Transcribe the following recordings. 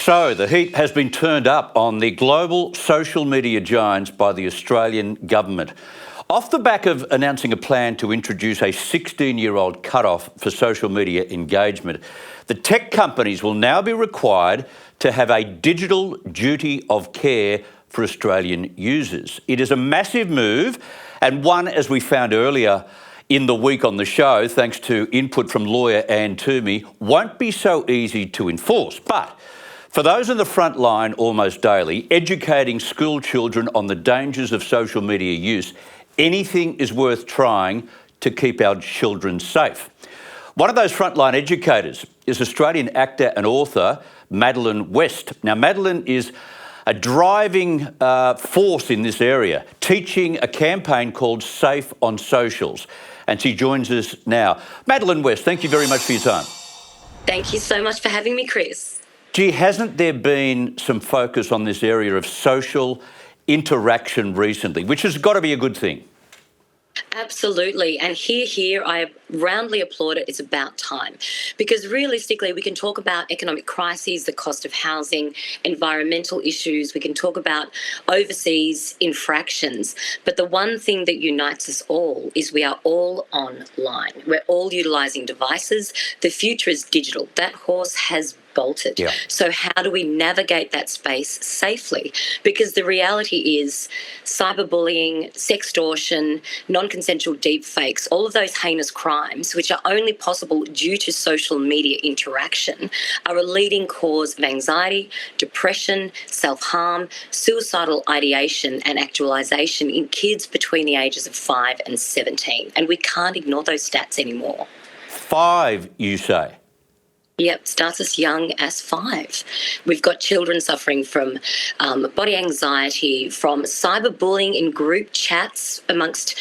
So the heat has been turned up on the global social media giants by the Australian government. Off the back of announcing a plan to introduce a 16-year-old cutoff for social media engagement, the tech companies will now be required to have a digital duty of care for Australian users. It is a massive move, and one, as we found earlier in the week on the show, thanks to input from lawyer Anne Toomey, won't be so easy to enforce. But for those in the front line almost daily, educating school children on the dangers of social media use, anything is worth trying to keep our children safe. One of those frontline educators is Australian actor and author Madeleine West. Now, Madeleine is a driving force in this area, teaching a campaign called Safe on Socials. And she joins us now. Madeleine West, thank you very much for your time. Thank you so much for having me, Chris. Gee, hasn't there been some focus on this area of social interaction recently, which has got to be a good thing? Absolutely. And here, I roundly applaud it. It's about time. Because realistically, we can talk about economic crises, the cost of housing, environmental issues. We can talk about overseas infractions. But the one thing that unites us all is we are all online. We're all utilising devices. The future is digital. That horse has bolted. Yeah. So how do we navigate that space safely? Because the reality is cyberbullying, sextortion, non-consensual deepfakes, all of those heinous crimes, which are only possible due to social media interaction, are a leading cause of anxiety, depression, self-harm, suicidal ideation and actualisation in kids between the ages of 5 and 17. And we can't ignore those stats anymore. 5, you say? Yep, starts as young as 5. We've got children suffering from body anxiety, from cyberbullying in group chats amongst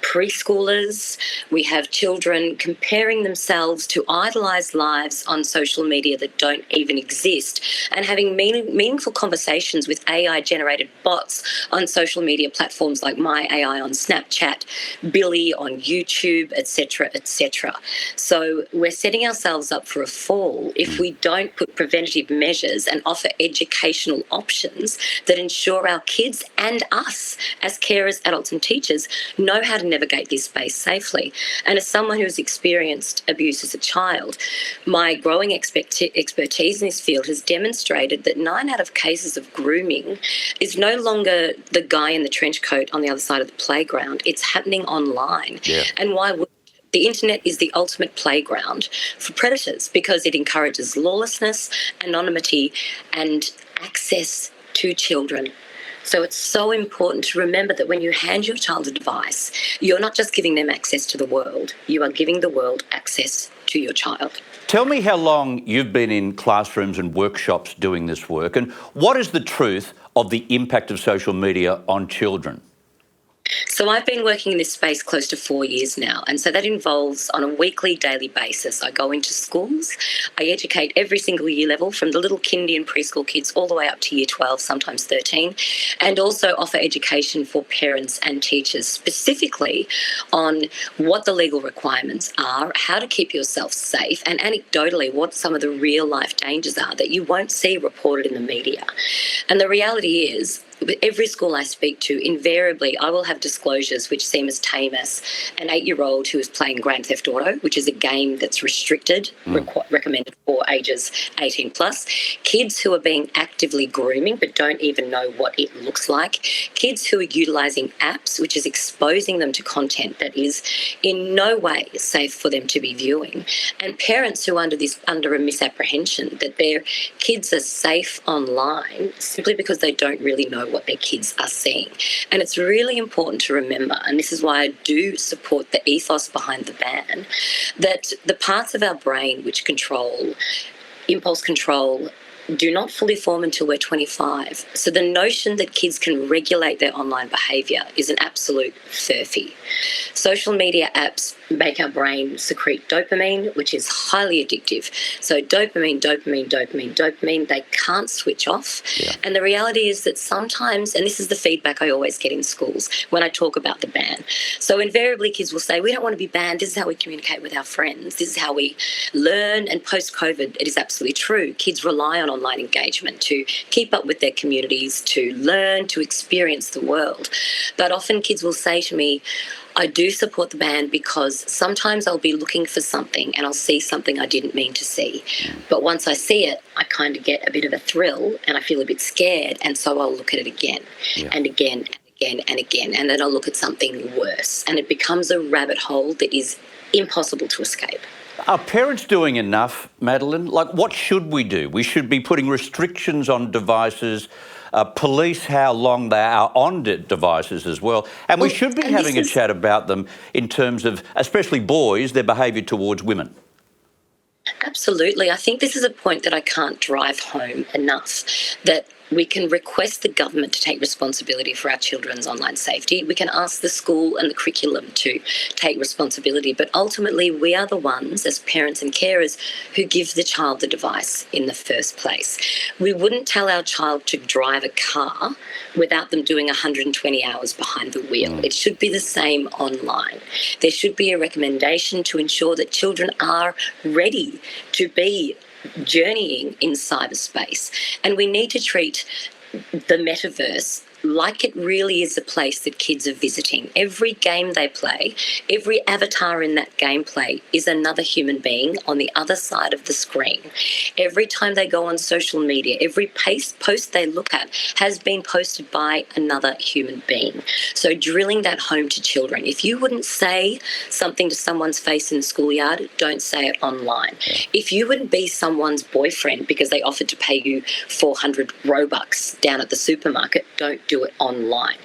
preschoolers. We have children comparing themselves to idolised lives on social media that don't even exist, and having meaningful conversations with AI-generated bots on social media platforms like My AI on Snapchat, Billy on YouTube, etc., etc. So we're setting ourselves up for a fall if we don't put preventative measures and offer educational options that ensure our kids and us as carers, adults and teachers know how to navigate this space safely. And as someone who's experienced abuse as a child, my growing expertise in this field has demonstrated that 9 out of cases of grooming is no longer the guy in the trench coat on the other side of the playground. It's happening online. Yeah. And why would the internet is the ultimate playground for predators because it encourages lawlessness, anonymity, and access to children. So it's so important to remember that when you hand your child a device, you're not just giving them access to the world, you are giving the world access to your child. Tell me how long you've been in classrooms and workshops doing this work, and what is the truth of the impact of social media on children? So I've been working in this space close to 4 years now, and so that involves on a weekly, daily basis. I go into schools, I educate every single year level from the little kindy and preschool kids all the way up to year 12, sometimes 13, and also offer education for parents and teachers specifically on what the legal requirements are, how to keep yourself safe, and anecdotally what some of the real life dangers are that you won't see reported in the media. And the reality is, with every school I speak to, invariably I will have disclosures which seem as tame as an 8-year-old who is playing Grand Theft Auto, which is a game that's restricted, recommended for ages 18 plus, kids who are being actively grooming but don't even know what it looks like, kids who are utilising apps, which is exposing them to content that is in no way safe for them to be viewing, and parents who are under a misapprehension that their kids are safe online simply because they don't really know what their kids are seeing. And it's really important to remember, and this is why I do support the ethos behind the ban, that the parts of our brain which control impulse control do not fully form until we're 25. So the notion that kids can regulate their online behaviour is an absolute furphy. Social media apps make our brain secrete dopamine, which is highly addictive. So dopamine, they can't switch off. Yeah. And the reality is that sometimes, and this is the feedback I always get in schools when I talk about the ban. So invariably kids will say, we don't want to be banned. This is how we communicate with our friends. This is how we learn. And post-COVID, it is absolutely true. Kids rely on online engagement, to keep up with their communities, to learn, to experience the world. But often kids will say to me, I do support the ban because sometimes I'll be looking for something and I'll see something I didn't mean to see. But once I see it, I kind of get a bit of a thrill and I feel a bit scared, and so I'll look at it again and again and again and again, and then I'll look at something worse, and it becomes a rabbit hole that is impossible to escape. Are parents doing enough, Madeleine? Like, what should we do? We should be putting restrictions on devices, police how long they are on devices as well. And we should be having a chat about them in terms of, especially boys, their behaviour towards women. Absolutely. I think this is a point that I can't drive home enough, that we can request the government to take responsibility for our children's online safety. We can ask the school and the curriculum to take responsibility, but ultimately we are the ones, as parents and carers, who give the child the device in the first place. We wouldn't tell our child to drive a car without them doing 120 hours behind the wheel. It should be the same online. There should be a recommendation to ensure that children are ready to be journeying in cyberspace. And we need to treat the metaverse like it really is a place that kids are visiting. Every game they play, every avatar in that gameplay is another human being on the other side of the screen. Every time they go on social media, every post they look at has been posted by another human being. So drilling that home to children. If you wouldn't say something to someone's face in the schoolyard, don't say it online. If you wouldn't be someone's boyfriend because they offered to pay you 400 Robux down at the supermarket, don't do it online.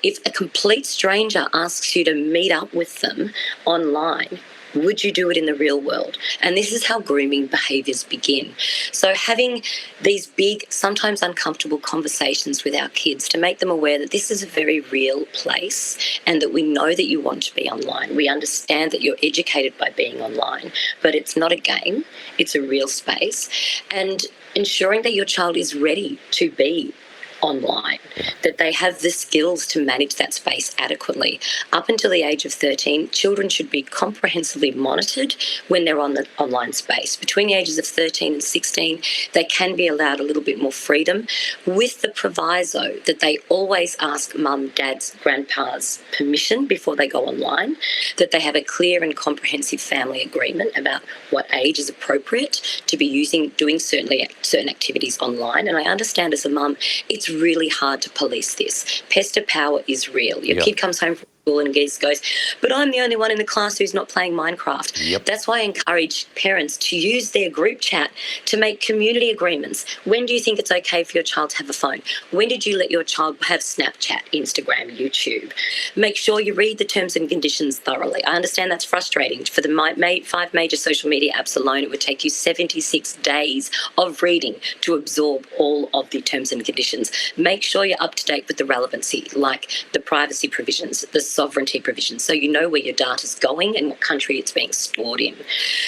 If a complete stranger asks you to meet up with them online, would you do it in the real world? And this is how grooming behaviours begin. So having these big, sometimes uncomfortable conversations with our kids to make them aware that this is a very real place and that we know that you want to be online. We understand that you're educated by being online, but it's not a game, it's a real space. And ensuring that your child is ready to be online, that they have the skills to manage that space adequately. Up until the age of 13, children should be comprehensively monitored when they're on the online space. Between the ages of 13 and 16, they can be allowed a little bit more freedom, with the proviso that they always ask mum, dad's, grandpa's permission before they go online, that they have a clear and comprehensive family agreement about what age is appropriate to be doing certain activities online. And I understand as a mum, it's really hard to police this. Pester power is real. Your kid comes home from school and goes, but I'm the only one in the class who's not playing Minecraft. That's why I encourage parents to use their group chat to make community agreements. When do you think it's okay for your child to have a phone? When did you let your child have Snapchat, Instagram, YouTube? Make sure you read the terms and conditions thoroughly. I understand that's frustrating. For the 5 major social media apps alone, it would take you 76 days of reading to absorb all of the terms and conditions. Make sure you're up to date with the relevancy, like the privacy provisions, the sovereignty provisions, so you know where your data's going and what country it's being stored in.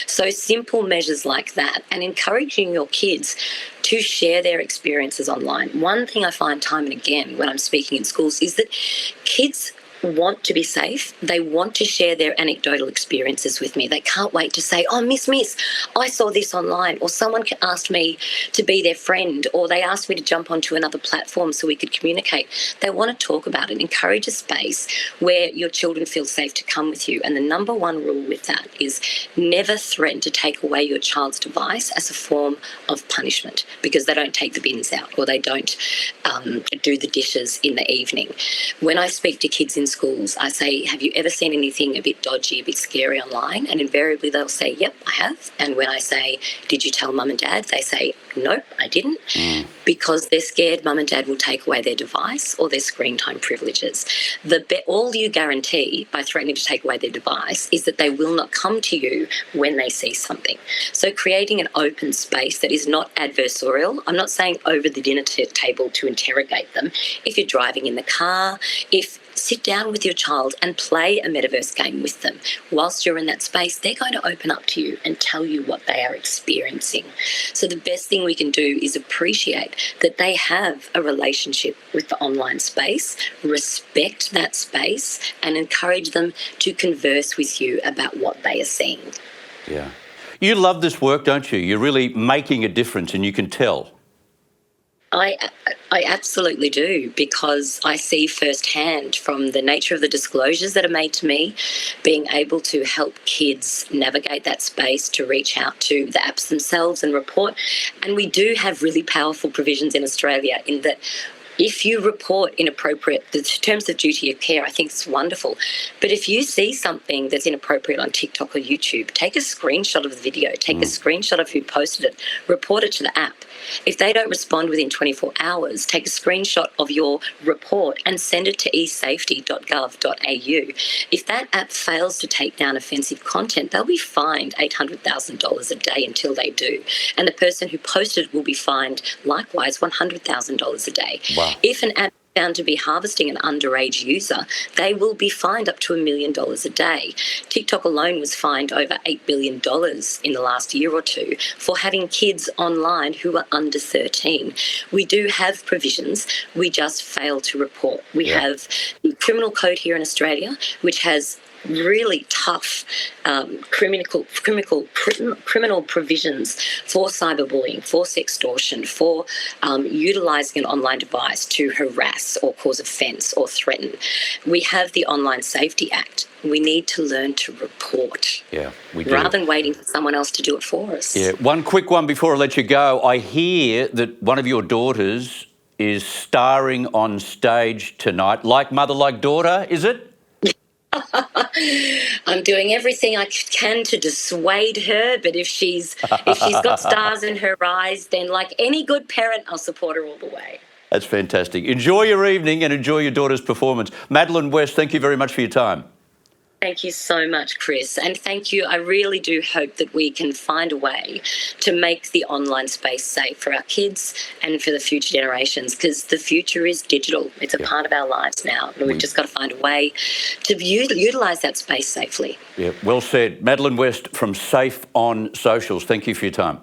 So simple measures like that, and encouraging your kids to share their experiences online. One thing I find time and again when I'm speaking in schools is that kids want to be safe. They want to share their anecdotal experiences with me. They can't wait to say, oh, Miss, I saw this online, or someone asked me to be their friend, or they asked me to jump onto another platform so we could communicate. They want to talk about it. Encourage a space where your children feel safe to come with you. And the number one rule with that is never threaten to take away your child's device as a form of punishment because they don't take the bins out or they don't do the dishes in the evening. When I speak to kids in schools, I say, have you ever seen anything a bit dodgy, a bit scary online? And invariably they'll say, yep, I have. And when I say, did you tell mum and dad? They say, nope, I didn't. Because they're scared mum and dad will take away their device or their screen time privileges. All you guarantee by threatening to take away their device is that they will not come to you when they see something. So creating an open space that is not adversarial. I'm not saying over the dinner table to interrogate them. If you're driving in the car, sit down with your child and play a metaverse game with them. Whilst you're in that space, they're going to open up to you and tell you what they are experiencing. So the best thing we can do is appreciate that they have a relationship with the online space, respect that space, and encourage them to converse with you about what they are seeing. Yeah. You love this work, don't you? You're really making a difference, and you can tell. I I absolutely do, because I see firsthand from the nature of the disclosures that are made to me, being able to help kids navigate that space, to reach out to the apps themselves and report. And we do have really powerful provisions in Australia in that if you report inappropriate, the terms of duty of care, I think it's wonderful. But if you see something that's inappropriate on TikTok or YouTube, take a screenshot of the video, take a screenshot of who posted it, report it to the app. If they don't respond within 24 hours, take a screenshot of your report and send it to esafety.gov.au. If that app fails to take down offensive content, they'll be fined $800,000 a day until they do. And the person who posted will be fined likewise $100,000 a day. Wow. If an app is found to be harvesting an underage user, they will be fined up to $1 million a day. TikTok alone was fined over $8 billion in the last year or two for having kids online who are under 13. We do have provisions, we just fail to report. We have the criminal code here in Australia, which has really tough criminal provisions for cyberbullying, for sextortion, for utilising an online device to harass or cause offence or threaten. We have the Online Safety Act. We need to learn to report. Yeah, we do. Rather than waiting for someone else to do it for us. Yeah, one quick one before I let you go. I hear that one of your daughters is starring on stage tonight. Like mother, like daughter, is it? I'm doing everything I can to dissuade her, but if she's got stars in her eyes, then like any good parent, I'll support her all the way. That's fantastic. Enjoy your evening and enjoy your daughter's performance. Madeleine West, thank you very much for your time. Thank you so much, Chris. And thank you. I really do hope that we can find a way to make the online space safe for our kids and for the future generations, because the future is digital. It's a part of our lives now. And we've just got to find a way to utilise that space safely. Yeah, well said. Madeleine West from Safe on Socials, thank you for your time.